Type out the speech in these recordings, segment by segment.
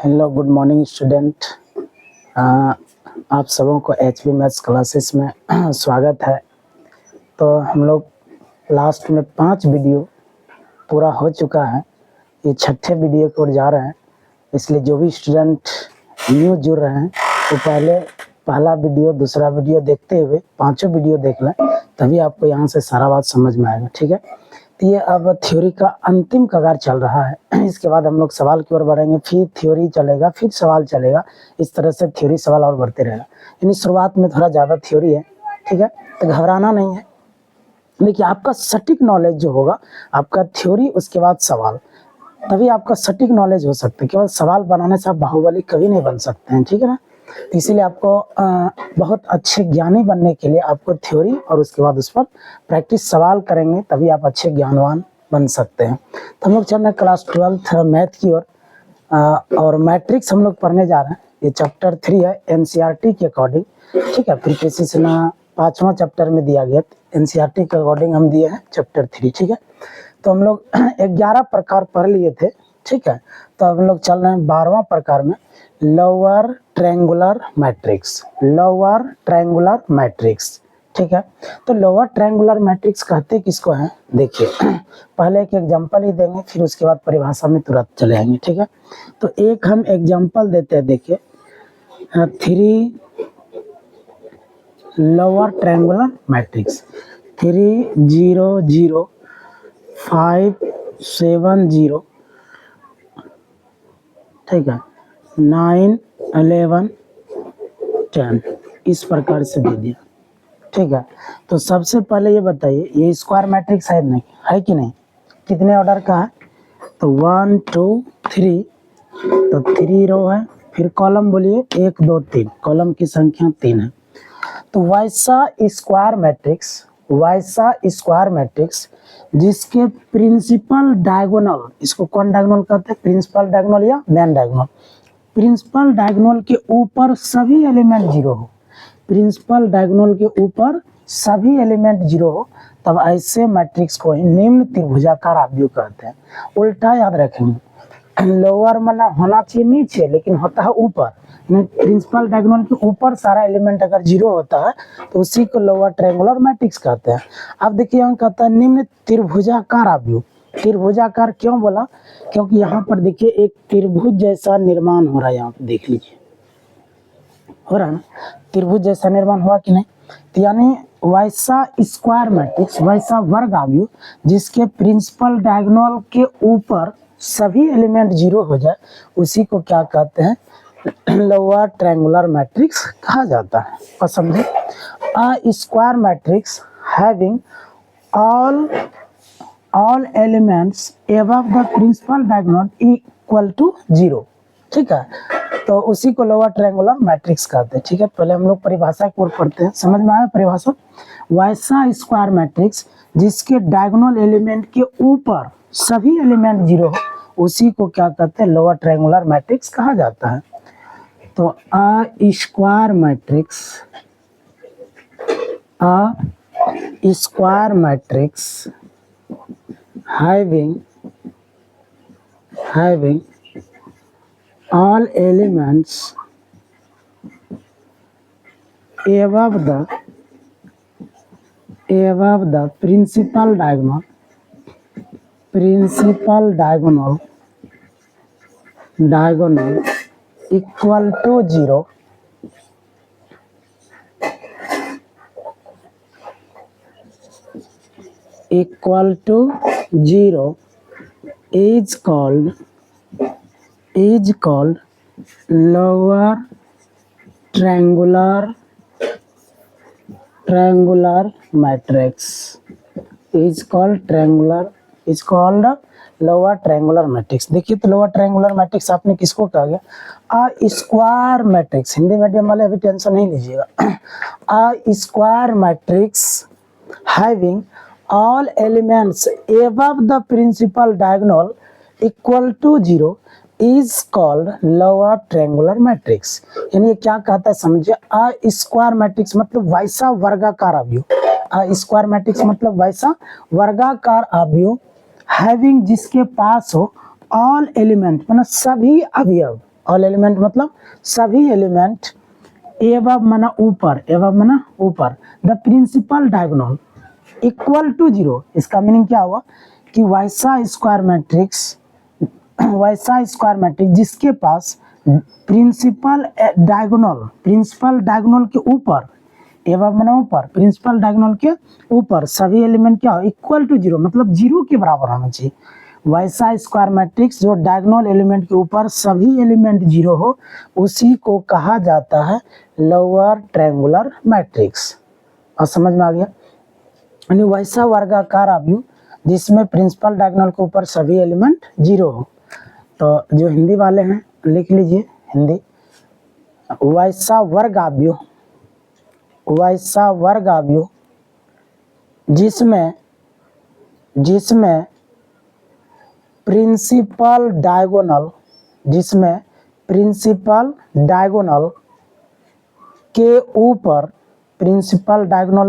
Hello good morning student. आप सबों को एचपी मैथ्स क्लासेस में स्वागत है। तो हम लोग लास्ट में 5 वीडियो पूरा हो चुका है, ये छठे वीडियो की ओर जा रहे हैं। इसलिए जो भी स्टूडेंट न्यू जुड़ रहे हैं वो पहला वीडियो दूसरा वीडियो देखते हुए पांचों वीडियो देख लें, तभी आपको यहाँ से सारा बात समझ में आएगा। ठीक है, तो ये अब थ्योरी का अंतिम कगार चल रहा है। इसके बाद हम लोग सवाल की ओर बढ़ेंगे, फिर थ्योरी चलेगा, फिर सवाल चलेगा। इस तरह से थ्योरी सवाल और बढ़ते रहेगा। यानी शुरुआत में थोड़ा ज़्यादा थ्योरी है, ठीक है, तो घबराना नहीं है। देखिए, आपका सटीक नॉलेज जो होगा, आपका थ्योरी उसके बाद सवाल, तभी आपका सटीक नॉलेज हो सकता है। केवल सवाल बनाने से आप बाहुबली कभी नहीं बन सकते हैं, ठीक है ना। इसीलिए आपको बहुत अच्छे ज्ञानी बनने के लिए आपको थ्योरी और उसके बाद उस पर प्रैक्टिस सवाल करेंगे, तभी आप अच्छे ज्ञानवान बन सकते हैं। तो हम लोग चल रहे हैं क्लास 12 मैथ की ओर, और मैट्रिक्स हम लोग पढ़ने जा रहे हैं। ये चैप्टर 3 है एनसीईआरटी के अकॉर्डिंग, ठीक है। फिर किसी से ना 5वां चैप्टर में दिया गया, एनसीईआरटी के अकॉर्डिंग हम दिए हैं चैप्टर 3, ठीक है। तो हम लोग 11 प्रकार पढ़ लिए थे, ठीक है। तो हम लोग चल रहे हैं 12वां प्रकार में, lower triangular matrix. Lower triangular matrix, ठीक है। तो लोअर ट्रायंगुलर मैट्रिक्स कहते किसको हैं, देखिए पहले एक एग्जांपल ही देंगे, फिर उसके बाद परिभाषा में तुरंत चले आएंगे, ठीक है। तो एक हम एग्जांपल देते हैं, देखिए 3 लोअर ट्रायंगुलर मैट्रिक्स, 3 0 0 5 7 0, ठीक है, 9 11 10, इस प्रकार से दे दिया, ठीक है। तो सबसे पहले ये बताइए, ये स्क्वायर मैट्रिक्स है नहीं, है कि नहीं, कितने ऑर्डर का है, तो 1 2 3, तो 3 रो है, फिर कॉलम बोलिए 1 2 3, कॉलम की संख्या 3 है। तो वैसा स्क्वायर मैट्रिक्स जिसके प्रिंसिपल डायगोनल, इसको कौन डायगोनल कहते हैं, प्रिंसिपल डायगोनल या मेन डायगोनल, प्रिंसिपल डायगोनल के ऊपर सभी एलिमेंट 0 हो, प्रिंसिपल डायगोनल के ऊपर सभी एलिमेंट 0 हो, तब ऐसे मैट्रिक्स को निम्न त्रिभुजाकार आव्यूह कहते हैं। उल्टा याद रखेंगे, लोअर मतलब होना चाहिए नीचे, लेकिन होता है ऊपर। प्रिंसिपल डायगोनल के ऊपर सारा एलिमेंट अगर 0 होता है तो उसी को लोअर ट्रायंगुलर मैट्रिक्स कहते हैं। अब देखिए यहाँ कहता है निम्न त्रिभुजाकार आव्यूह। त्रिभुजाकार क्यों बोला, क्योंकि यहाँ पर देखिए एक त्रिभुज जैसा निर्माण हो रहा है, यहाँ पे देख लीजिए, हो रहा है ना, त्रिभुज जैसा निर्माण हुआ कि नहीं। तो यानी वैसा स्क्वायर मैट्रिक्स, वैसा वर्ग आव्यूह जिसके प्रिंसिपल डायगोनल के ऊपर सभी एलिमेंट 0 हो जाए, उसी को क्या कहते हैं, लोअर ट्रायंगुलर मैट्रिक्स कहा जाता है। और समझे, a square matrix having all elements above the principal diagonal equal to 0, ठीक है। तो उसी को लोअर ट्रायंगुलर मैट्रिक्स कहते हैं, ठीक है। पहले हम लोग परिभाषा की ओर पढ़ते हैं, समझ में आया परिभाषा। वैसा स्क्वायर मैट्रिक्स जिसके डायगोनल एलिमेंट के ऊपर सभी एलिमेंट 0 हो, उसी को क्या कहते हैं, लोअर ट्रायंगुलर मैट्रिक्स कहा जाता है। तो अ square matrix having all elements above the principal diagonal equal to 0, is called lower triangular matrix, is called lower triangular matrix. देखिए, तो लोअर ट्रायंगुलर मैट्रिक्स आपने किसको कहा गया, अ स्क्वायर मैट्रिक्स। हिंदी मीडियम वाले अभी टेंशन नहीं लीजिएगा। अ square matrix having all elements above the principal diagonal equal to 0 is called lower triangular matrix। यानी ये क्या कहता है समझिए, अ स्क्वायर मैट्रिक्स मतलब वैसा वर्गाकार आव्यूह, अ स्क्वायर मैट्रिक्स मतलब वैसा वर्गाकार आव्यूह, हैविंग जिसके पास हो ऑल एलिमेंट मतलब सभी अवयव, ऑल एलिमेंट मतलब सभी एलिमेंट एवब मना ऊपर, एवब मना ऊपर, the principal diagonal equal to 0। इसका मीनिंग क्या हुआ कि वैसा स्क्वायर मैट्रिक्स जिसके पास प्रिंसिपल डायगोनल के ऊपर, एवब मना ऊपर, प्रिंसिपल डायगोनल के ऊपर सभी एलिमेंट क्या हो, इक्वल टू 0 मतलब 0 के बराबर होना चाहिए। वैसा स्क्वायर मैट्रिक्स जो डायगोनल एलिमेंट के ऊपर सभी एलिमेंट 0 हो, उसी को कहा जाता है लोअर ट्रायंगुलर मैट्रिक्स। और समझ में आ गया? यानी वैसा वर्गाकार आव्यूह जिसमें प्रिंसिपल डायगोनल के ऊपर सभी एलिमेंट 0 हो। तो जो हिंदी वाले हैं लिख लीजिए हिंदी, वैसा वर्ग आव्यूह जिसमें प्रिंसिपल डायगोनल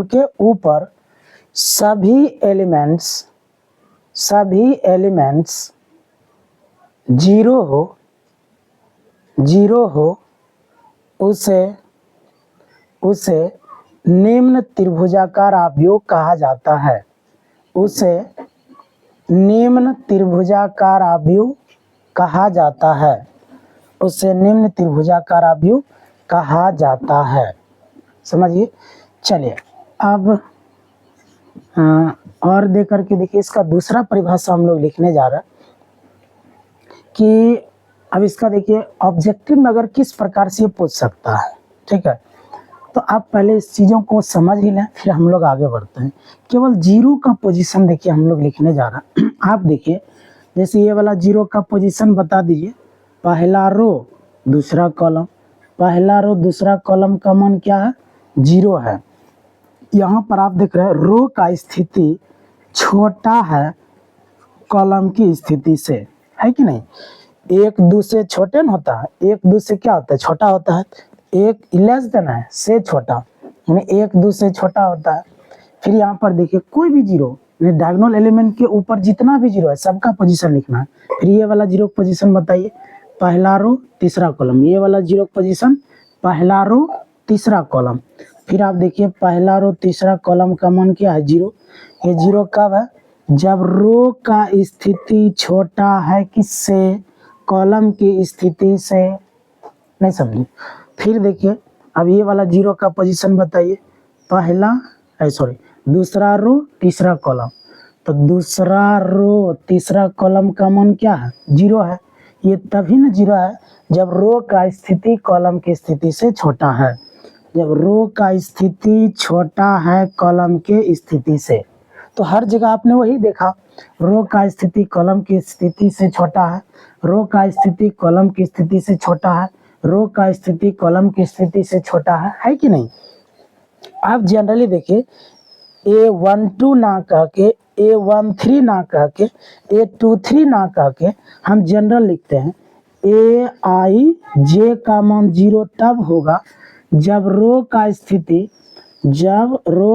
के ऊपर सभी एलिमेंट्स 0 हो, उसे निम्न त्रिभुजाकार आव्यूह कहा जाता है। उसे निम्न त्रिभुजाकार आव्यूह कहा जाता है। समझिए। चलिए अब और दे करके देखिए, इसका दूसरा परिभाषा हम लोग लिखने जा रहे हैं कि अब इसका देखिए ऑब्जेक्टिव में अगर किस प्रकार से ये पूछ सकता है। ठीक है, तो आप पहले इस चीज़ों को समझ ही लें, फिर हम लोग आगे बढ़ते हैं। केवल 0 का पोजीशन देखिए हम लोग लिखने जा रहे हैं। आप देखिए जैसे ये वाला 0 का पोजीशन बता दीजिए, पहला रो दूसरा कॉलम, पहला रो दूसरा कॉलम का मान क्या है, 0 है। यहाँ पर आप देख रहे हैं रो का स्थिति छोटा है कॉलम की स्थिति से, है कि नहीं? एक दूसरे छोटे न होता है, एक दूसरे क्या होता है, छोटा होता है। एक लेस देन है से छोटा, यानी एक दूसरे छोटा होता है। फिर यहाँ पर देखिए कोई भी 0, डायगोनल एलिमेंट के ऊपर जितना भी 0 है सबका पोजीशन लिखना है। फिर ये वाला 0 का पोजीशन बताइए, पहला रो तीसरा कॉलम, ये वाला 0 का पोजीशन पहला रो तीसरा कॉलम। फिर आप देखिए पहला रो तीसरा कॉलम का मान क्या है, 0। ये 0 कब है, जब रो का स्थिति छोटा है किससे, कॉलम की स्थिति से। नहीं समझे? फिर देखिए अब ये वाला 0 का पोजीशन बताइए, दूसरा रो तीसरा कॉलम, तो दूसरा रो तीसरा कॉलम का मान क्या है, 0 है। ये तभी न 0 है जब रो का स्थिति कॉलम की स्थिति से छोटा है, जब रो का स्थिति छोटा है कॉलम के स्थिति से। तो हर जगह आपने वही देखा, रो का स्थिति कॉलम की स्थिति से छोटा है, रो का स्थिति कॉलम की स्थिति से छोटा है, रो का स्थिति कॉलम की स्थिति से छोटा है कि नहीं? आप जनरली देखिए A12 ना कह के, A13 ना कह के, A23 ना कह के हम जनरल लिखते हैं। Aij का मान 0 तब होगा जब रो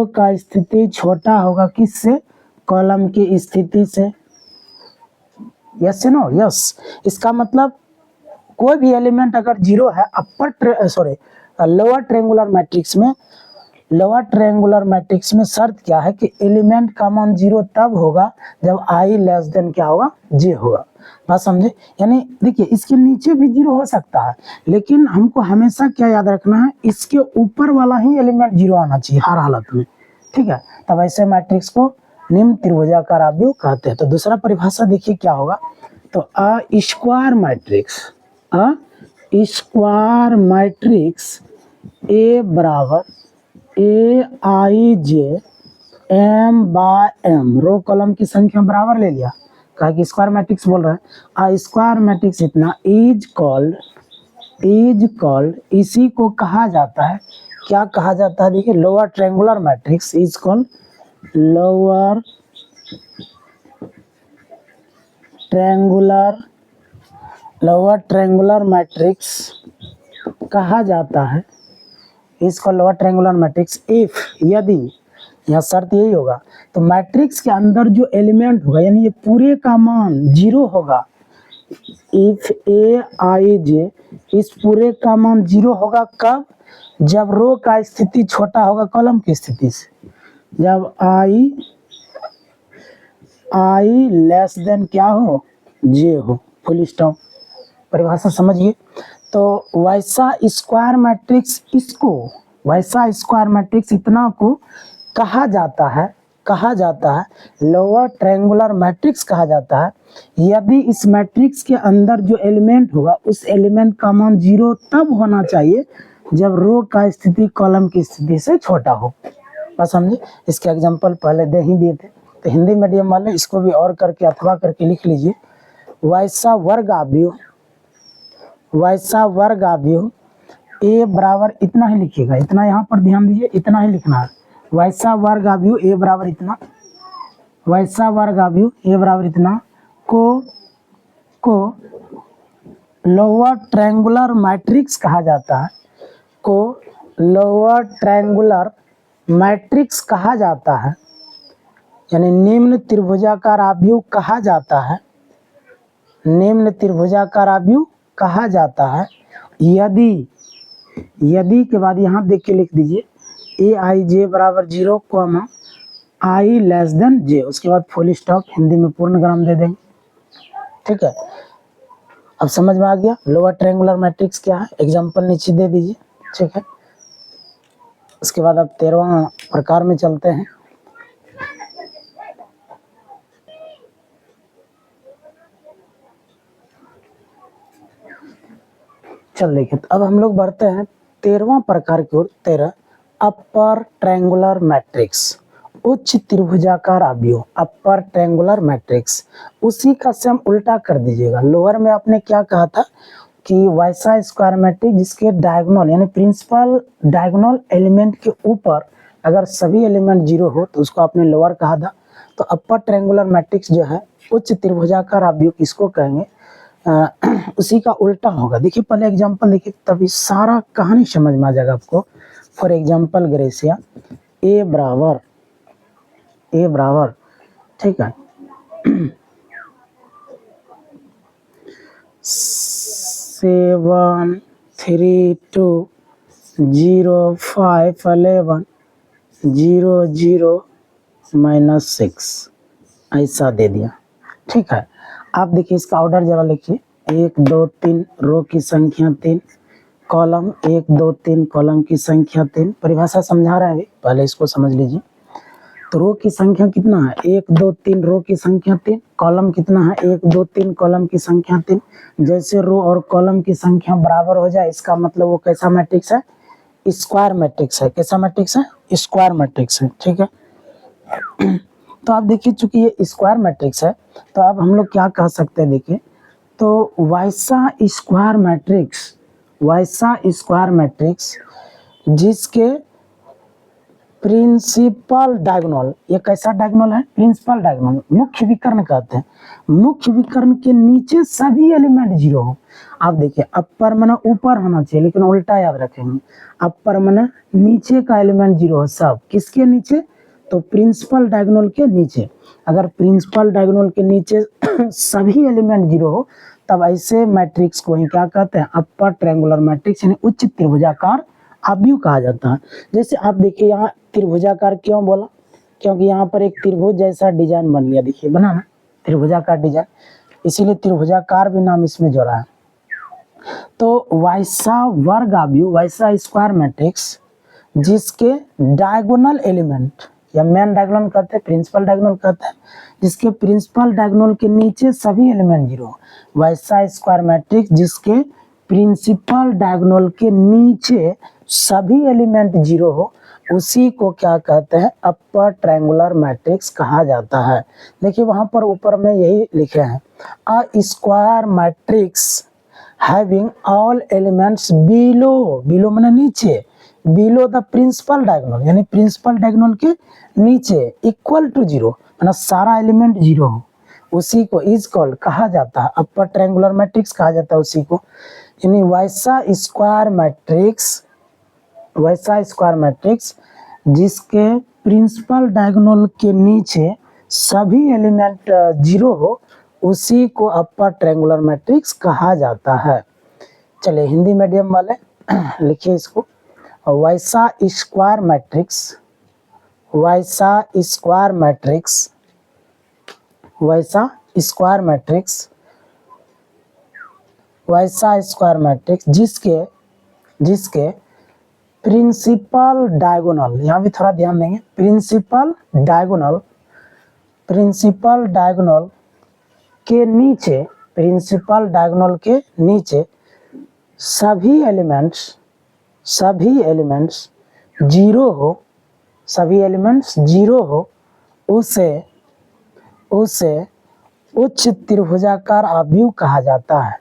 का स्थिति छोटा होगा किससे, कॉलम की स्थिति से। Yes no? यस। इसका मतलब कोई भी एलिमेंट अगर 0 है लोअर ट्रायंगुलर मैट्रिक्स में शर्त क्या है कि एलिमेंट का मान 0 तब होगा जब i लेस देन क्या होगा, j होगा। बात समझे? यानी देखिए इसके नीचे भी 0 हो सकता है, लेकिन हमको हमेशा क्या याद रखना है, इसके ऊपर वाला ही एलिमेंट 0 आना चाहिए हर हालत में। ठीक है, तब ऐसे मैट्रिक्स को निम्न त्रिभुजाकार आव्यूह कहते हैं। तो दूसरा परिभाषा देखिए क्या होगा, तो अ स्क्वायर मैट्रिक्स A बराबर Aij m/m, रो कॉलम की संख्या बराबर ले लिया, कहा कि स्क्वायर मैट्रिक्स बोल रहे हैं। अ स्क्वायर मैट्रिक्स इतना इज कॉल्ड, इसी को कहा जाता है, क्या कहा जाता है, देखिए lower triangular matrix is called lower triangular matrix कहा जाता है, इसको लोअर ट्रायंगुलर मैट्रिक्स इफ, यदि, यहाँ शर्त यही होगा, तो मैट्रिक्स के अंदर जो एलिमेंट होगा यानी ये पूरे का मान 0 होगा, इफ ए आई जे, इस पूरे का मान 0 होगा कब? जब रो का स्थिति छोटा होगा कॉलम की स्थिति से, जब आई लेस देन क्या हो, जे हो, फुल स्टॉप। परिभाषा समझिए। तो वैसा स्क्वायर मैट्रिक्स इसको, वैसा स्क्वायर मैट्रिक्स इतना को कहा जाता है लोअर ट्रायंगुलर मैट्रिक्स कहा जाता है, यदि इस मैट्रिक्स के अंदर जो एलिमेंट होगा उस एलिमेंट का मान 0 तब होना चाहिए जब रो का स्थिति कॉलम की स्थिति से छोटा हो। बस समझे। इसके एग्जांपल पहले दे ही दिए थे, तो हिंदी मीडियम वाले इसको भी और करके अथवा करके लिख लीजिए। वैसा वर्ग आव्यूह ए बराबर इतना ही लिखिएगा, इतना यहाँ पर ध्यान दीजिए, इतना ही लिखना है। वैसा वर्ग आव्यूह ए बराबर इतना, वैसा वर्ग आव्यूह ए बराबर इतना को लोअर ट्रायंगुलर मैट्रिक्स कहा जाता है, को लोअर ट्रायंगुलर मैट्रिक्स कहा जाता है, यानी निम्न त्रिभुजाकार आव्यूह कहा जाता है, निम्न त्रिभुजाकार आव्यूह कहा जाता है यदि के बाद यहाँ देख के लिख दीजिए ए आई जे बराबर 0 कॉमा आई लेस देन जे, उसके बाद फुल स्टॉप, हिंदी में पूर्ण विराम दे देंगे। ठीक है, अब समझ में आ गया लोअर ट्रायंगुलर मैट्रिक्स क्या है। एग्जांपल नीचे दे दीजिए। ठीक है, उसके बाद अब 13वां प्रकार में चलते हैं। चल देखिए, अब हम लोग बढ़ते हैं 13वां प्रकार की ओर। 13 अपर ट्रायंगुलर मैट्रिक्स, उच्च त्रिभुजाकार आव्यूह, अपर ट्रायंगुलर मैट्रिक्स। उसी का सेम उल्टा कर दीजिएगा। लोअर में आपने क्या कहा था कि वैसा स्क्वायर मैट्रिक्स जिसके डायगोनल यानी प्रिंसिपल डायगोनल एलिमेंट के ऊपर अगर सभी एलिमेंट 0 हो तो उसको आपने लोअर कहा था। तो अपर ट्रायंगुलर मैट्रिक्स जो है उच्च त्रिभुजाकार आव्यूह किसको कहेंगे? उसी का उल्टा होगा। देखिए पहले एग्जांपल देखिए, तभी सारा कहानी समझ में आ जाएगा आपको। फॉर एग्जांपल ग्रेसिया ए बराबर ठीक है 7 3 2 0 5 11 0 0 -6 ऐसा दे दिया। ठीक है, आप देखिए इसका ऑर्डर जरा लिखिए। 1 2 3 रो की संख्या 3, कॉलम 1 2 3 कॉलम की संख्या 3। परिभाषा समझा रहे हैं, पहले इसको समझ लीजिए। तो रो की संख्या कितना है? 1 2 3 रो की संख्या 3, कॉलम कितना है? 1 2 3 कॉलम की संख्या 3। जैसे रो और कॉलम की संख्या बराबर हो जाए इसका मतलब वो कैसा मैट्रिक्स है? स्क्वायर मैट्रिक्स है। कैसा मैट्रिक्स है? स्क्वायर मैट्रिक्स है। ठीक है, तो आप देखिए चूंकि ये स्क्वायर मैट्रिक्स है तो अब हम लोग क्या कह सकते हैं, देखिए तो वैसा स्क्वायर मैट्रिक्स जिसके प्रिंसिपल डायगोनल, ये कैसा डायगोनल है? प्रिंसिपल डायगोनल, मुख्य विकर्ण कहते हैं। मुख्य विकर्ण के नीचे सभी एलिमेंट 0 हो। आप देखिए अपर माना ऊपर होना चाहिए लेकिन उल्टा याद रखेंगे। अपर माना नीचे का एलिमेंट 0 हो सब। किसके नीचे? तो प्रिंसिपल डायगोनल के नीचे। अगर प्रिंसिपल डायगोनल के नीचे सभी एलिमेंट 0 हो तब ऐसे मैट्रिक्स को ही क्या कहते हैं? अपर ट्रायंगुलर मैट्रिक्स यानी उच्च त्रिभुजाकार आव्यूह कहा जाता है। जैसे आप देखिए यहाँ त्रिभुजाकार क्यों बोला? क्योंकि यहाँ पर एक त्रिभुज जैसा डिजाइन बन गया। देखिए बना ना त्रिभुजाकार डिजाइन, इसीलिए त्रिभुजाकार भी नाम इसमें जोड़ा है। तो वैसा वर्ग आव्यूह, वैसा स्क्वायर मैट्रिक्स जिसके डायगोनल एलिमेंट या मेन डायगोनल कहते हैं, प्रिंसिपल डायगोनल कहते हैं, जिसके प्रिंसिपल डायगोनल के नीचे सभी एलिमेंट 0, वैसा स्क्वायर मैट्रिक्स जिसके प्रिंसिपल डायगोनल के नीचे सभी एलिमेंट 0 हो उसी को क्या कहते हैं? अपर ट्रायंगुलर मैट्रिक्स कहा जाता है। देखिए वहां पर ऊपर में यही लिखे हैं, अ square matrix having all elements below माने नीचे, बिलो द प्रिंसिपल डायगोनल यानी प्रिंसिपल डायगोनल के नीचे इक्वल टू 0 माना सारा एलिमेंट 0 हो, उसी को इज कॉल्ड कहा जाता है अपर ट्रायंगुलर मैट्रिक्स कहा जाता है उसी को। यानी वैसा स्क्वायर मैट्रिक्स जिसके प्रिंसिपल डायगोनल के नीचे सभी एलिमेंट 0 हो उसी को अपर ट्रायंगुलर मैट्रिक्स कहा जाता है। चलिए हिंदी मीडियम वाले लिखिए इसको, वैसा स्क्वायर मैट्रिक्स, वैसा स्क्वायर मैट्रिक्स, वैसा स्क्वायर मैट्रिक्स, वैसा स्क्वायर मैट्रिक्स जिसके प्रिंसिपल डायगोनल, यहाँ भी थोड़ा ध्यान देंगे, प्रिंसिपल डायगोनल के नीचे, प्रिंसिपल डायगोनल के नीचे सभी एलिमेंट्स जीरो हो, सभी एलिमेंट्स जीरो हो, उसे उच्च त्रिभुजाकार आव्यूह कहा जाता है,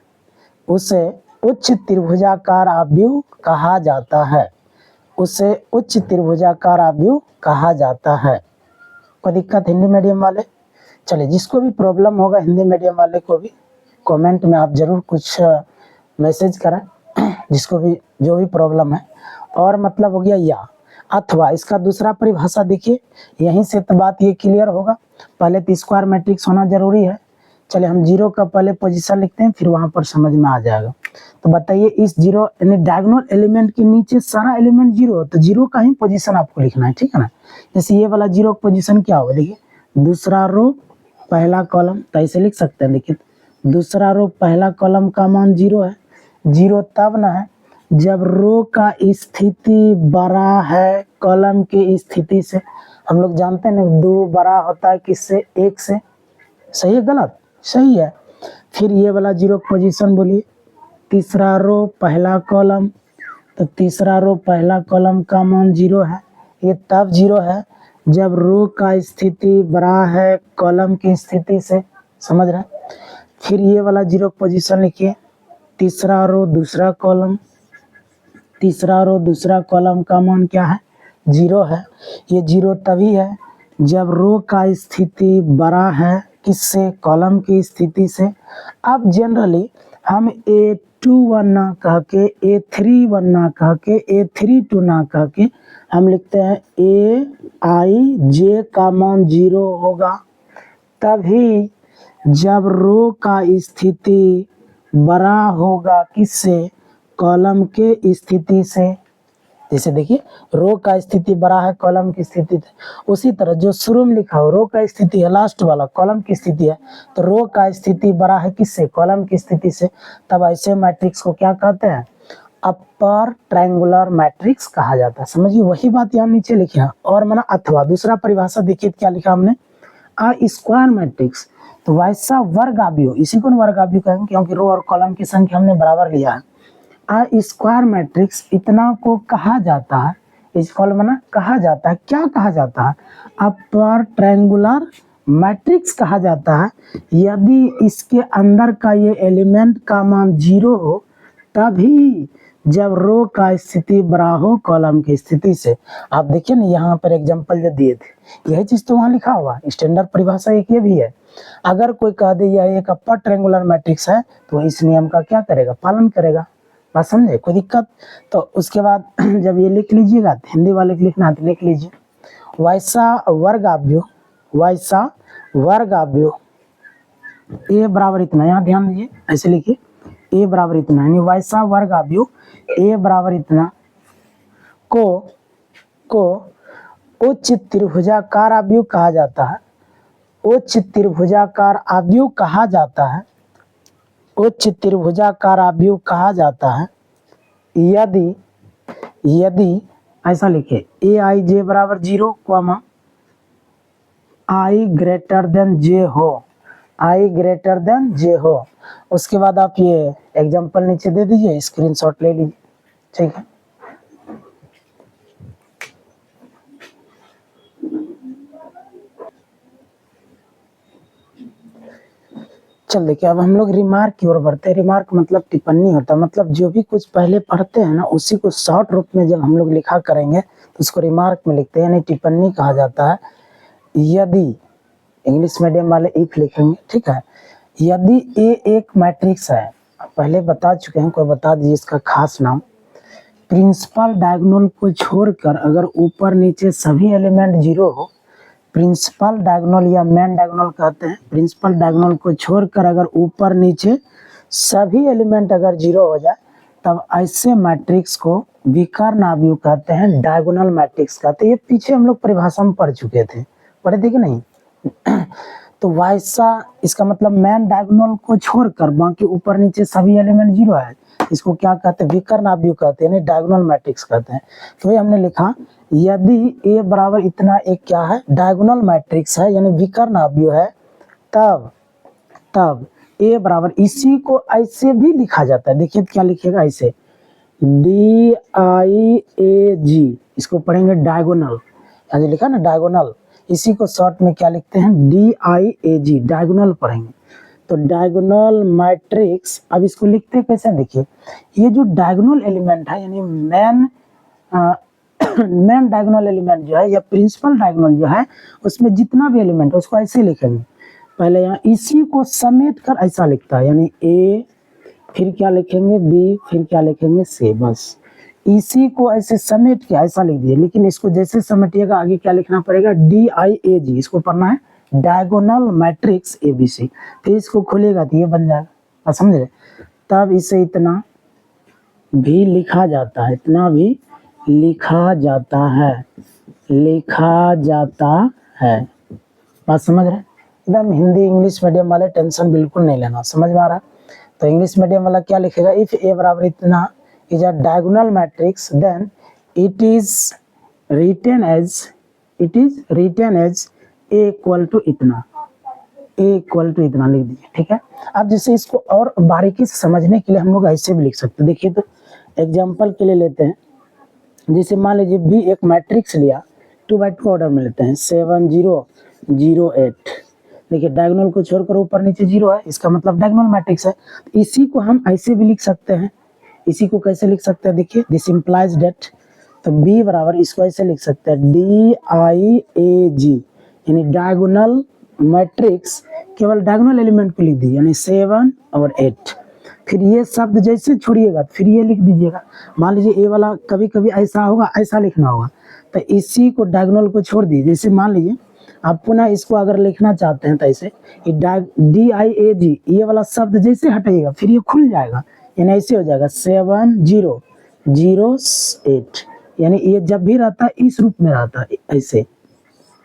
उसे उच्च त्रिभुजाकार आव्यूह कहा जाता है, उसे उच्च त्रिभुजाकार आव्यूह कहा जाता है। कोई दिक्कत हिंदी मीडियम वाले? चलिए जिसको भी प्रॉब्लम होगा हिंदी मीडियम वाले को भी कमेंट में आप जरूर कुछ मैसेज करें, जिसको भी जो भी प्रॉब्लम है। और मतलब हो गया या अथवा, इसका दूसरा परिभाषा देखिए, यहीं से तो बात ये क्लियर होगा। पहले तो स्क्वायर मैट्रिक्स होना जरूरी है। चलिए हम जीरो का पहले पोजीशन लिखते हैं, फिर वहां पर समझ में आ जाएगा। तो बताइए इस जीरो यानी डायगोनल एलिमेंट के नीचे सारा एलिमेंट जीरो हो, तो जीरो का ही पोजीशन आपको लिखना है, ठीक है ना। जैसे ये वाला जीरो का पोजीशन क्या होगा, देखिए दूसरा रो पहला कॉलम, तो ऐसे लिख सकते हैं। देखिए दूसरा रो पहला कॉलम का मान जीरो है। जीरो तब ना है जब रो का स्थिति बड़ा है कॉलम की स्थिति से। हम लोग जानते हैं ना, दो बड़ा होता है किससे, एक से। सही है गलत? सही है। फिर ये वाला जीरो पोजीशन बोलिए, तीसरा रो पहला कॉलम, तो तीसरा रो पहला कॉलम का मान जीरो है। ये तब जीरो है जब रो का स्थिति बड़ा है कॉलम की स्थिति से, समझ रहे हैं। फिर ये वाला जीरो पोजीशन लिखिए, तीसरा रो दूसरा कॉलम, तीसरा रो दूसरा कॉलम का मान क्या है, जीरो है। ये जीरो तभी है जब रो का स्थिति बड़ा है किससे, कॉलम की स्थिति से। अब जनरली हम A21 ना कह के, A31 ना कह के, A32 ना कह के हम लिखते हैं Aij का मान जीरो होगा तभी जब रो का स्थिति बड़ा होगा किससे, कॉलम के स्थिति से। जैसे देखिए रो का स्थिति बड़ा है कॉलम की स्थिति से, उसी तरह जो शुरू में लिखा हो रो का स्थिति है, लास्ट वाला कॉलम की स्थिति है, तो रो का स्थिति बड़ा है किससे, कॉलम की स्थिति से। तब ऐसे मैट्रिक्स को क्या कहते हैं, अपर ट्रायंगुलर मैट्रिक्स कहा जाता है। समझिए वही बात यहाँ नीचे लिखे हैं। और माना अथवा दूसरा परिभाषा देखिए क्या लिखा हमने, अ स्क्वायर मैट्रिक्स, तो वैसा वर्ग आव्यूह, इसी को वर्ग आव्यूह कहेंगे क्योंकि रो और कॉलम की संख्या हमने बराबर लिया है। स्क्वायर मैट्रिक्स इतना को कहा जाता है, इस कॉलम ना कहा जाता है, क्या कहा जाता है, अपर ट्रायंगुलर मैट्रिक्स कहा जाता है यदि इसके अंदर का ये एलिमेंट का मान जीरो हो तभी जब रो का स्थिति बड़ा हो कॉलम की स्थिति से। आप देखिए ना यहाँ पर एग्जांपल जो दिए थे, यही चीज तो वहाँ लिखा हुआ, स्टैंडर्ड परिभाषा एक ये भी है। अगर कोई कह दे यह एक अपर ट्रायंगुलर मैट्रिक्स है तो इस नियम का क्या करेगा, पालन करेगा। बात समझे, कोई दिक्कत? तो उसके बाद जब ये लिख लीजिएगा, हिंदी वाले को लिखना है तो लिख लीजिए, वैसा वर्ग आव्यूह, वैसा वर्ग आव्यूह ए बराबर इतना, यहाँ ध्यान दीजिए ऐसे लिखिए, ए बराबर इतना, यानी वैसा वर्ग आव्यूह ए बराबर इतना को उच्च त्रिभुजाकार आव्यूह कहा जाता है, उच्च त्रिभुजाकार आव्यूह कहा जाता है, उच्च त्रिभुजाकार आव्यूह कहा जाता है यदि ऐसा लिखे Aij बराबर जीरो, I ग्रेटर देन जे हो, I ग्रेटर देन जे हो। उसके बाद आप ये एग्जांपल नीचे दे दीजिए, स्क्रीनशॉट ले लीजिए, ठीक है। चल देखिए अब हम लोग रिमार्क की ओर बढ़ते हैं। रिमार्क मतलब टिप्पणी होता है, मतलब जो भी कुछ पहले पढ़ते हैं ना उसी को शॉर्ट रूप में जब हम लोग लिखा करेंगे तो उसको रिमार्क में लिखते हैं, यानी टिप्पणी कहा जाता है। यदि इंग्लिश मीडियम वाले इफ लिखेंगे, ठीक है। यदि ए एक मैट्रिक्स है, पहले बता चुके हैं, कोई बता दीजिए इसका खास नाम। प्रिंसिपल डायगोनल को छोड़कर अगर ऊपर नीचे सभी एलिमेंट जीरो हो प्रिंसिपल डायगोनल या मेन डायगोनल कहते हैं। प्रिंसिपल डायगोनल को छोड़कर अगर ऊपर नीचे सभी एलिमेंट अगर जीरो हो जाए तब ऐसे मैट्रिक्स को विकर्ण अवयव कहते हैं, डायगोनल मैट्रिक्स कहते हैं। ये पीछे हम लोग परिभाषा में पढ़ चुके थे, पढ़े थे कि नहीं? तो वैसा इसका मतलब मेन डायगोनल को छोड़कर बाकी ऊपर नीचे सभी एलिमेंट जीरो है, इसको क्या कहते हैं? विकर्ण अवयव कहते हैं, डायगोनल मैट्रिक्स कहते हैं। तो ये हमने लिखा यदि a बराबर इतना एक क्या है? डायगोनल मैट्रिक्स है यानी विकर्ण अवयव है, तब a बराबर, इसी को ऐसे भी लिखा जाता है। देखिए क्या लिखेगा ऐसे, DIAG, इसको पढ़ेंगे डायगोनल, यहाँ जो लिखा ना डायगोनल, इसी को शॉर्ट में क्या लिखते हैं? DIAG, डायगोनल पढ़ेंगे। तो डायगोनल मैट्रिक्स, अब इसको लिखते कैसे? देखिए ये जो डायगोनल एलिमेंट है यानी मेन डायगोनल एलिमेंट जो है या प्रिंसिपल डायगोनल जो है उसमें जितना भी एलिमेंट है उसको ऐसे लिखेंगे। पहले यहाँ इसी को समेट कर ऐसा लिखता है, यानी A, फिर क्या लिखेंगे B, फिर क्या लिखेंगे C, बस इसी को ऐसे समेट के ऐसा लिख दिए। लेकिन इसको जैसे समेटिएगा आगे क्या लिखना पड़ेगा? DIAG, इसको पढ़ना है डायगोनल मैट्रिक्स ABC। फिर इसको खोलेगा तो ये बन जाएगा, समझ रहे? तब इसे इतना भी लिखा जाता है, इतना भी लिखा जाता है। बात समझ रहे? एकदम हिंदी इंग्लिश मीडियम वाले टेंशन बिल्कुल नहीं लेना, समझ में आ रहा? तो इंग्लिश मीडियम वाला क्या लिखेगा? इफ a बराबर इतना is a diagonal matrix then it is written as a equal to इतना, a equal to इतना लिख दीजिए, ठीक है? अब जैसे इसको और बारीकी से समझने के लिए हम लोग ऐसे भी लिख सकते हैं। देखिए तो एग्जांपल के लिए लेते हैं, जैसे मान लीजिए B एक मैट्रिक्स लिया, 2x2 ऑर्डर में लेते हैं, 7 0 0 8। देखिए डायगोनल को छोड़कर ऊपर नीचे जीरो है, इसका मतलब डायगोनल मैट्रिक्स है। इसी को हम ऐसे भी लिख सकते हैं। इसी को कैसे लिख सकते हैं? देखिए दिस इंप्लाइज दैट, तो B बराबर इसको ऐसे लिख सकते हैं DIAG, यानी डायगोनल मैट्रिक्स, केवल डायगोनल एलिमेंट को लिख दीजिए, यानी 7 और 8। फिर ये शब्द जैसे छोड़िएगा फिर ये लिख दीजिएगा। मान लीजिए A वाला कभी कभी ऐसा होगा, ऐसा लिखना होगा, तो इसी को डायगोनल को छोड़ दीजिए। जैसे मान लीजिए आप पुनः इसको अगर लिखना चाहते हैं तो ऐसे DIAG, ये वाला शब्द जैसे हटाइएगा फिर ये खुल जाएगा, यानी ऐसे हो जाएगा 7 0 0 8, यानी ये जब भी रहता है इस रूप में रहता है ऐसे,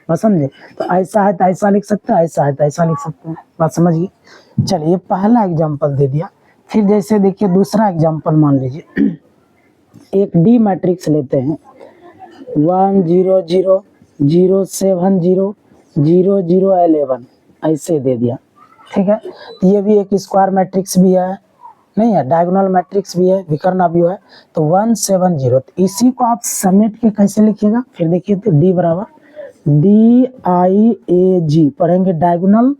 बात समझे? तो ऐसा है तो ऐसा लिख सकते हैं, ऐसा है तो ऐसा लिख सकते हैं, बात समझिए? चलिए ये पहला एग्जाम्पल दे दिया। फिर जैसे देखिए दूसरा एग्जाम्पल मान लीजिए, एक D मैट्रिक्स लेते हैं, 1 0 0 0 7 0 0 0 11, ऐसे दे दिया, ठीक है? तो ये भी एक स्क्वायर मैट्रिक्स भी है, नहीं है, डायगोनल मैट्रिक्स भी है, विकर्ण अवयव है। तो 1 7 0, तो इसी को आप समेट के कैसे लिखिएगा? फिर देखिए तो D बराबर DIAG पढ़ेंगे डायगोनल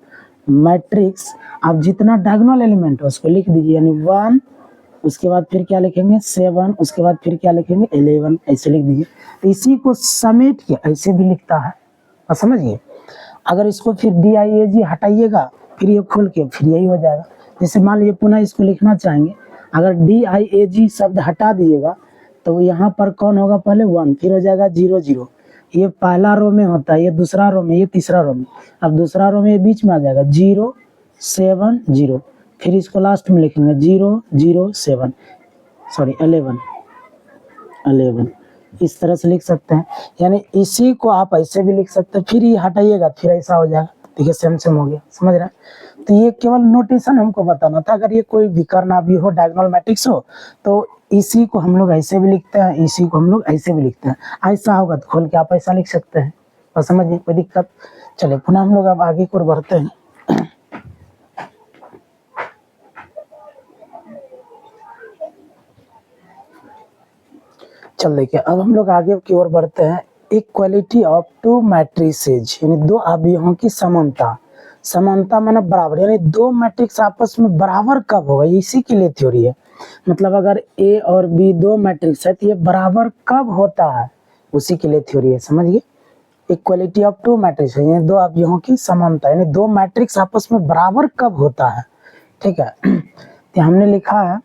मैट्रिक्स। आप जितना डायगोनल एलिमेंट है उसको लिख दीजिए, यानी 1, उसके बाद फिर क्या लिखेंगे? 7, उसके बाद फिर क्या लिखेंगे? 11, ऐसे लिख दीजिए। तो इसी को समेट के ऐसे भी लिखता है, आप समझिए? अगर इसको फिर DIAG हटाइएगा फिर ये खोल के फिर यही हो जाएगा। जैसे मान लीजिए पुनः इसको लिखना चाहेंगे, अगर DIAG शब्द हटा दीजिएगा तो यहाँ पर कौन होगा? पहले 1, फिर हो जाएगा 0 0, ये पहला रो में होता है, ये दूसरा रो में, ये तीसरा रो में। अब दूसरा रो में ये बीच में आ जाएगा 0 7 0, फिर इसको लास्ट में लिखेंगे 0 0 7, सॉरी 11 11, इस तरह से लिख सकते हैं। यानी इसी को आप ऐसे भी लिख सकते हैं, फिर ये हटाइएगा फिर ऐसा हो जाएगा। देखिए सेम हो गया, समझ रहे हैं? तो ये केवल नोटेशन हमको बताना था। अगर ये कोई विकर्ण अवयव हो, डायगोनल मैट्रिक्स हो, तो इसी को हम लोग ऐसे भी लिखते हैं, इसी को हम लोग ऐसे भी लिखते हैं। ऐसा होगा तो खोल के आप ऐसा लिख सकते हैं, और समझिए कोई दिक्कत? चलिए पुनः हम लोग अब आगे की ओर बढ़ते हैं। चल देखिए अब हम लोग आगे की ओर बढ़ते हैं। इक्वलिटी ऑफ टू मैट्रिसेज, यानी दो अवयवों की समानता। समानता माने बराबर, यानी दो मैट्रिक्स आपस में बराबर कब होगा, इसी के लिए थ्योरी है। मतलब अगर A और B दो मैट्रिक्स है तो ये बराबर कब होता है, उसी के लिए थ्योरी है, समझिए? इक्वलिटी ऑफ टू मैट्रिक्स, यानी दो अवयवों की समानता, यानी दो मैट्रिक्स आपस में बराबर कब होता है, ठीक है? तो हमने लिखा है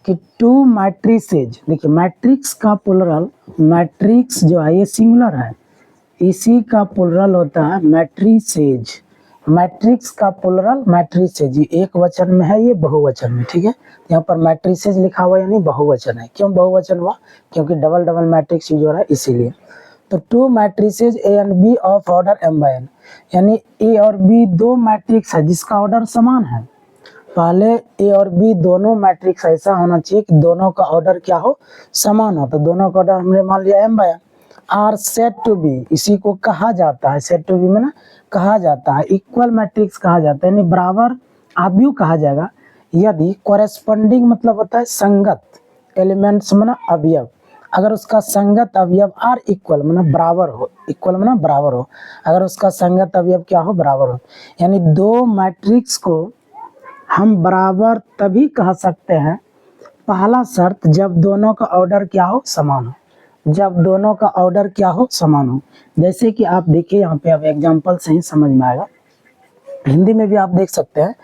कि टू मैट्रिसेज, देखिए मैट्रिक्स का प्लुरल, मैट्रिक्स जो है ये सिंगुलर है, इसी का प्लुरल होता है मैट्रिसेज। मैट्रिक्स का प्लुरल मैट्रिसेज, ये एक वचन में है, ये बहुवचन में, ठीक है। यहाँ पर मैट्रिसेज लिखा हुआ यानी बहुवचन है। क्यों बहुवचन हुआ? क्योंकि डबल डबल मैट्रिक्स यूज हो रहा है इसीलिए। तो two matrices A and B of order m by n, यानी ए और बी दो मैट्रिक्स है जिसका ऑर्डर समान है। पहले ए और बी दोनों मैट्रिक्स ऐसा होना चाहिए कि दोनों का ऑर्डर क्या हो, समान हो। तो दोनों का ऑर्डर हमने मान लिया m by n। Are set to be, इसी को कहा जाता है, सेट टू बी में ना कहा जाता है इक्वल मैट्रिक्स कहा जाता है, यानी बराबर आव्यूह कहा जाएगा यदि कोरेस्पोंडिंग मतलब होता है संगत, एलिमेंट्स में अवयव, अगर उसका संगत अवयव आर इक्वल मतलब बराबर हो, इक्वल मतलब बराबर हो, अगर उसका संगत अवयव क्या हो, बराबर हो। यानी दो मैट्रिक्स को हम बराबर तभी कह सकते हैं, पहला शर्त जब दोनों का ऑर्डर क्या हो, समान हो। जब दोनों का ऑर्डर क्या हो, समान हो। जैसे कि आप देखिए यहाँ पे, अब एग्जांपल से ही समझ में आएगा, हिंदी में भी आप देख सकते हैं।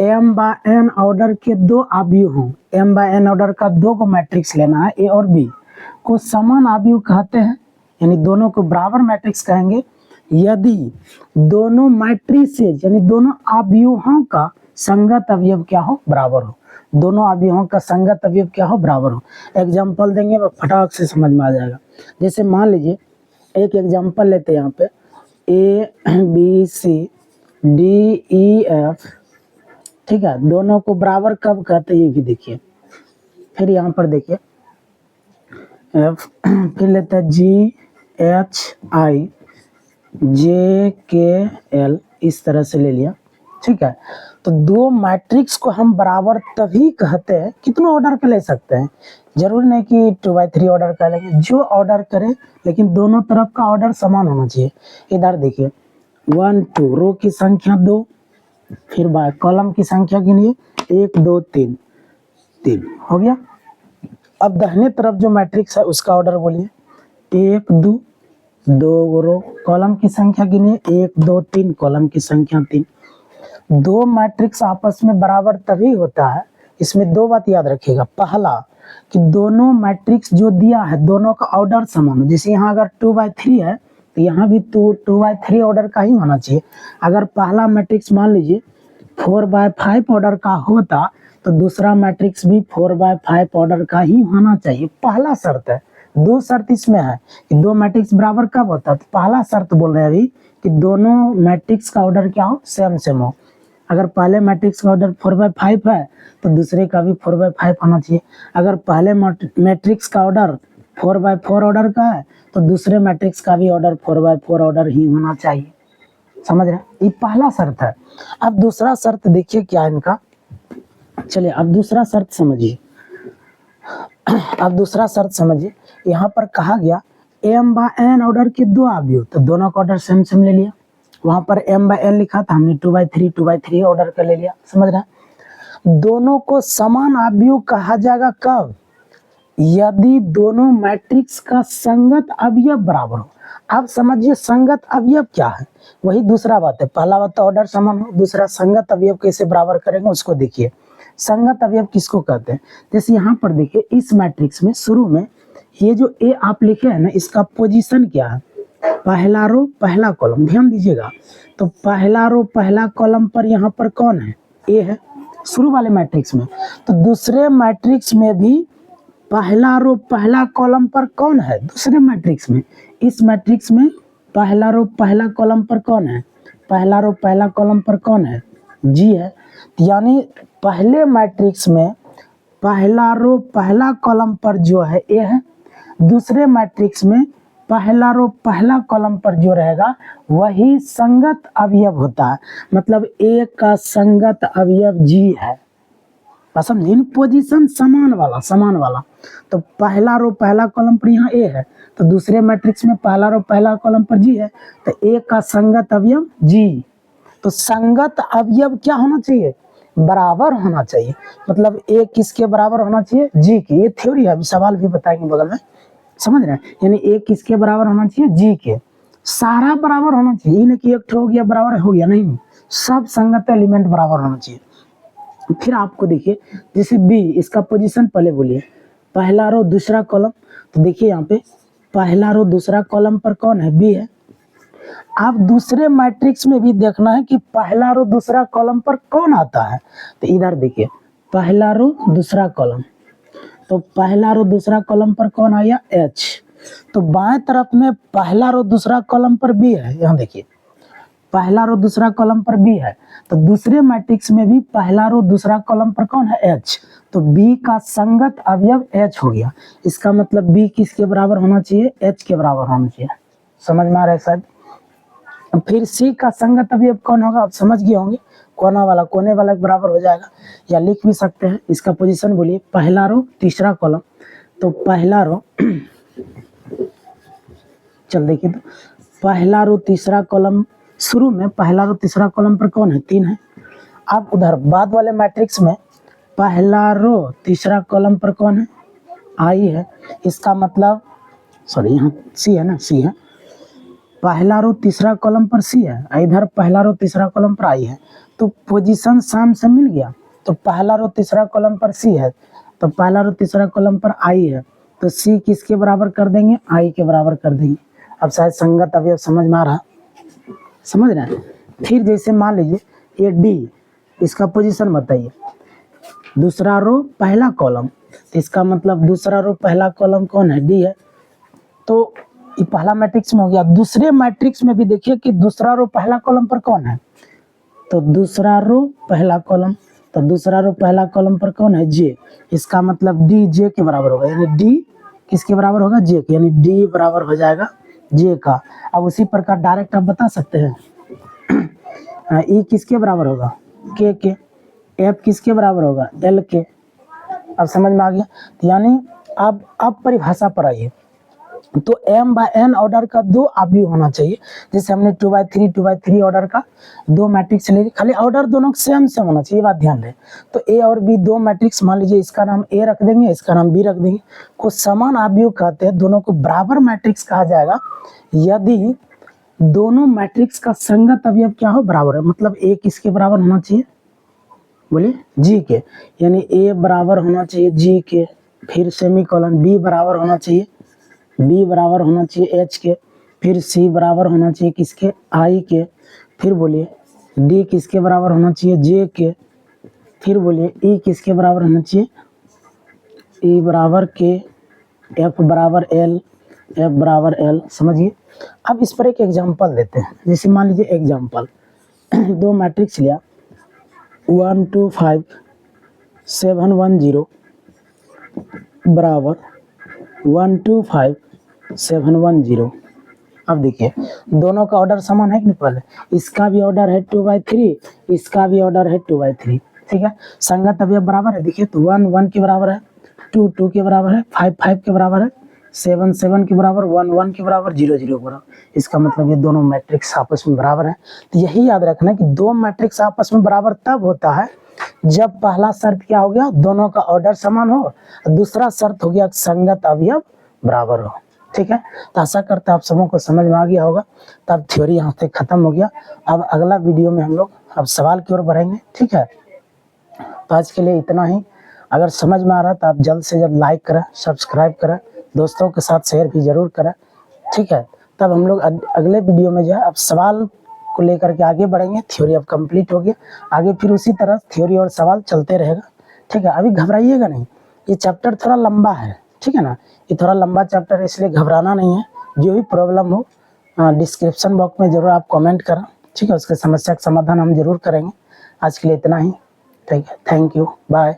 m बाय n ऑर्डर के दो आव्यूह हों, m बाय n ऑर्डर का दो को मैट्रिक्स लेना है, a और b को समान आव्यूह कहते हैं, यानी दोनों को बराबर मैट्रिक्स कहेंगे यदि दोनों मैट्रिसेज यानी दोनों आव्यूहों का संगत अवयव क्या हो, बराबर हो। दोनों आव्यूहों का संगत अवयव क्या हो, बराबर हो। एग्जाम्पल देंगे, फटाक से समझ में आ जाएगा। जैसे मान लीजिए एक एग्जाम्पल लेते हैं यहाँ पे, A B C D E F, ठीक है। दोनों को बराबर कब कहते हैं ये भी देखिए। फिर यहाँ पर देखिए F, फिर लेते हैं GHIJKL, इस तरह से ले लिया, ठीक है। तो दो मैट्रिक्स को हम बराबर तभी कहते हैं, कितनों ऑर्डर का ले सकते हैं, जरूर नहीं कि 2/3 ऑर्डर का लेंगे, जो ऑर्डर करे, लेकिन दोनों तरफ का ऑर्डर समान होना चाहिए। इधर देखिए 1 2, रो की संख्या 2, फिर बाय कॉलम की संख्या गिनिए 1 2 3, 3 हो गया। अब दाहिने तरफ जो मैट्रिक्स है उसका ऑर्डर बोलिए, 1 2, 2 रो, कॉलम की संख्या गिनिए 1 2 3, कॉलम की संख्या 3। दो मैट्रिक्स आपस में बराबर तभी होता है, इसमें दो बात याद रखिएगा। पहला कि दोनों मैट्रिक्स जो दिया है दोनों का ऑर्डर समान हो। जैसे यहाँ अगर 2/3 है तो यहाँ भी 2/3 ऑर्डर का ही होना चाहिए। अगर पहला मैट्रिक्स मान लीजिए 4/5 ऑर्डर का होता तो दूसरा मैट्रिक्स भी 4/5 ऑर्डर का ही होना चाहिए। पहला शर्त है। दो शर्त इसमें है कि दो मैट्रिक्स बराबर कब होता है, तो पहला शर्त बोल रहे हैं अभी कि दोनों मैट्रिक्स का ऑर्डर क्या हो, सेम सेम हो। अगर पहले मैट्रिक्स का ऑर्डर 4/5 है तो दूसरे का भी 4/5 होना चाहिए। अगर पहले मैट्रिक्स का ऑर्डर 4/4 ऑर्डर का है तो दूसरे मैट्रिक्स का भी ऑर्डर 4/4 ऑर्डर ही होना चाहिए। समझ रहे हैं, ये पहला शर्त है। अब दूसरा शर्त देखिए क्या है इनका, चलिए अब दूसरा शर्त समझिए। अब दूसरा शर्त समझिए, यहाँ पर कहा गया m बाय n ऑर्डर के दो आव्यूह, तो दोनों का ऑर्डर सेम सेम ले लिया। वहां पर m बाय n लिखा था, हमने 2/3 ऑर्डर कर ले लिया। समझ रहे हैं, दोनों को समान आव्यूह कहा जाएगा कब, यदि दोनों मैट्रिक्स का संगत अवयव बराबर हो। अब समझिए संगत अवयव क्या है, वही दूसरा बात है। पहला बात तो ऑर्डर समान हो, दूसरा संगत अवयव कैसे बराबर करेंगे उसको देखिए। संगत अवयव किसको कहते हैं, जैसे यहाँ पर देखिए इस मैट्रिक्स में शुरू में ये जो ए आप लिखे हैं ना, इसका पोजीशन क्या है, पहला रो पहला कॉलम, ध्यान दीजिएगा। तो पहला रो पहला कॉलम पर यहाँ पर कौन है, ए है शुरू वाले मैट्रिक्स में। तो दूसरे मैट्रिक्स में भी पहला रो पहला कॉलम पर कौन है, दूसरे मैट्रिक्स में। इस मैट्रिक्स में पहला रो पहला कॉलम पर कौन है, पहला रो पहला कॉलम पर कौन है, जी है। यानी पहले मैट्रिक्स में पहला रो पहला कॉलम पर जो है ए है, दूसरे मैट्रिक्स में पहला रो पहला कॉलम पर जो रहेगा वही संगत अवयव होता है। मतलब ए का संगत अवयव जी है, समझिए, पोजीशन समान वाला। तो पहला रो पहला कॉलम पर यहाँ ए है, तो दूसरे मैट्रिक्स में पहला रो पहला कॉलम पर जी है, तो ए का संगत अवयव जी। तो संगत अवयव क्या होना चाहिए, बराबर होना चाहिए। मतलब ए किसके बराबर होना चाहिए, जी के। ये थ्योरी है, अभी सवाल भी बताएंगे बगल में, समझ रहे हैं। यानी ए किसके बराबर होना चाहिए, जी के। सारा बराबर होना चाहिए, ये नहीं कि एक हो गया बराबर हो गया, नहीं, सब संगत एलिमेंट बराबर होना चाहिए। फिर आपको देखिए जैसे बी, इसका पोजीशन पहले बोलिए, पहला रो दूसरा कॉलम। तो देखिए यहाँ पे पहला रो दूसरा कॉलम पर कौन है, बी है। आप दूसरे मैट्रिक्स में भी देखना है कि पहला रो दूसरा कॉलम पर कौन आता है। तो इधर देखिए, पहला रो दूसरा कॉलम, तो पहला रो दूसरा कॉलम पर कौन आया, H। तो बाएं तरफ में पहला रो दूसरा कॉलम पर B है, यहाँ देखिए पहला रो दूसरा कॉलम पर B है, तो दूसरे मैट्रिक्स में भी पहला रो दूसरा कॉलम पर कौन है, H। तो B का संगत अवयव H हो गया। इसका मतलब B किसके बराबर होना चाहिए, H के बराबर होना चाहिए। समझ में आ रहा है शायद। फिर C का संगत अवयव कौन होगा, आप समझ गए होंगे, कोना वाला कोने वाला के बराबर हो जाएगा, या लिख भी सकते हैं। इसका पोजीशन बोलिए, पहला रो तीसरा कॉलम, तो पहला रो चल देखिए, तो पहला रो तीसरा कॉलम, शुरू में पहला रो तीसरा कॉलम पर कौन है, 3 है। अब उधर बाद वाले मैट्रिक्स में पहला रो तीसरा कॉलम पर कौन है, I है। इसका मतलब सॉरी यहाँ C है ना, C है, पहला रो तीसरा कॉलम पर C है, इधर पहला रो तीसरा कॉलम पर I है। तो पोजीशन साम से मिल गया। तो पहला रो तीसरा कॉलम पर C है, तो पहला रो तीसरा कॉलम पर I है, तो C किसके बराबर कर देंगे, I के बराबर कर देंगे। अब शायद संगत अवयव समझ में आ रहा, समझ रहे हैं। फिर जैसे मान लीजिए ये D, इसका पोजीशन बताइए, दूसरा रो पहला कॉलम, तो इसका मतलब दूसरा रो पहला कॉलम कौन है, D है। तो ये पहला मैट्रिक्स में हो गया। दूसरे मैट्रिक्स में भी देखिए कि दूसरा रो पहला कॉलम पर कौन है, तो दूसरा रो पहला कॉलम, तो दूसरा रो पहला कॉलम पर कौन है, J। इसका मतलब D J के बराबर होगा, यानी D किसके बराबर होगा, J के, यानी D बराबर हो जाएगा J का। अब उसी प्रकार डायरेक्ट आप बता सकते हैं E किसके बराबर होगा, K के, F किसके बराबर होगा, L के। अब समझ में आ गया। यानी अब परिभाषा पर आइए, तो m/n ऑर्डर का 2 अवयव होना चाहिए। जैसे हमने 2/3 2/3 ऑर्डर का 2 मैट्रिक्स ले, खाली ऑर्डर दोनों सेम होना चाहिए, बात ध्यान दें। तो A और B 2 मैट्रिक्स, मान लीजिए इसका नाम A रख देंगे, इसका नाम B रख देंगे, को समान अवयव कहते हैं, दोनों को बराबर मैट्रिक्स कहा जाएगा यदि दोनों मैट्रिक्स का संगत अवयव क्या हो, बराबर है। मतलब A किसके बराबर होना चाहिए, बोलिए G के, यानी A बराबर होना चाहिए G के, फिर सेमीकोलन, B बराबर होना चाहिए, B बराबर होना चाहिए H के, फिर C बराबर होना चाहिए किसके, I के, फिर बोलिए D किसके बराबर होना चाहिए, J के, फिर बोलिए E किसके बराबर होना चाहिए, E बराबर K, F बराबर L, F बराबर L। समझिए। अब इस पर एक एग्जांपल देते हैं। जैसे मान लीजिए एग्जांपल 2 मैट्रिक्स लिया, 1 2 5 7 1 0 बराबर 1 2 5 7 1 0। अब देखिए दोनों का ऑर्डर समान है कि नहीं, पहले इसका भी ऑर्डर है 2/3, इसका भी ऑर्डर है 2/3, ठीक है। संगत अवयव बराबर है, देखिए तो 1 1 के बराबर है, 2 2 के बराबर है, 5 5 के बराबर है, 7 7 के बराबर, 1 1 के बराबर, 0 0 के बराबर। इसका मतलब ये दोनों मैट्रिक्स आपस में बराबर है। तो यही याद रखना कि 2 मैट्रिक्स आपस में बराबर तब होता है जब पहला शर्त क्या हो गया, दोनों का ऑर्डर समान हो, दूसरा शर्त हो गया संगत अवयव बराबर हो, ठीक है। तो आशा करते हैं आप सबों को समझ में आ गया होगा। तब थ्योरी यहाँ से खत्म हो गया। अब अगला वीडियो में हम लोग अब सवाल की ओर बढ़ेंगे, ठीक है। तो आज के लिए इतना ही। अगर समझ में आ रहा है तो आप जल्द से जल्द लाइक करें, सब्सक्राइब करें, दोस्तों के साथ शेयर भी जरूर करें, ठीक है। तब हम लोग अगले वीडियो में जो है अब सवाल को लेकर के आगे बढ़ेंगे। थ्योरी अब कंप्लीट हो गया, आगे फिर उसी तरह थ्योरी और सवाल चलते रहेगा, ठीक है। अभी घबराइएगा नहीं, ये चैप्टर थोड़ा लंबा है, ठीक है ना। ये थोड़ा लंबा चैप्टर है, इसलिए घबराना नहीं है। जो भी प्रॉब्लम हो डिस्क्रिप्शन बॉक्स में जरूर आप कमेंट करें, ठीक है। उसके समस्या का समाधान हम जरूर करेंगे। आज के लिए इतना ही, ठीक है। Thank you, bye.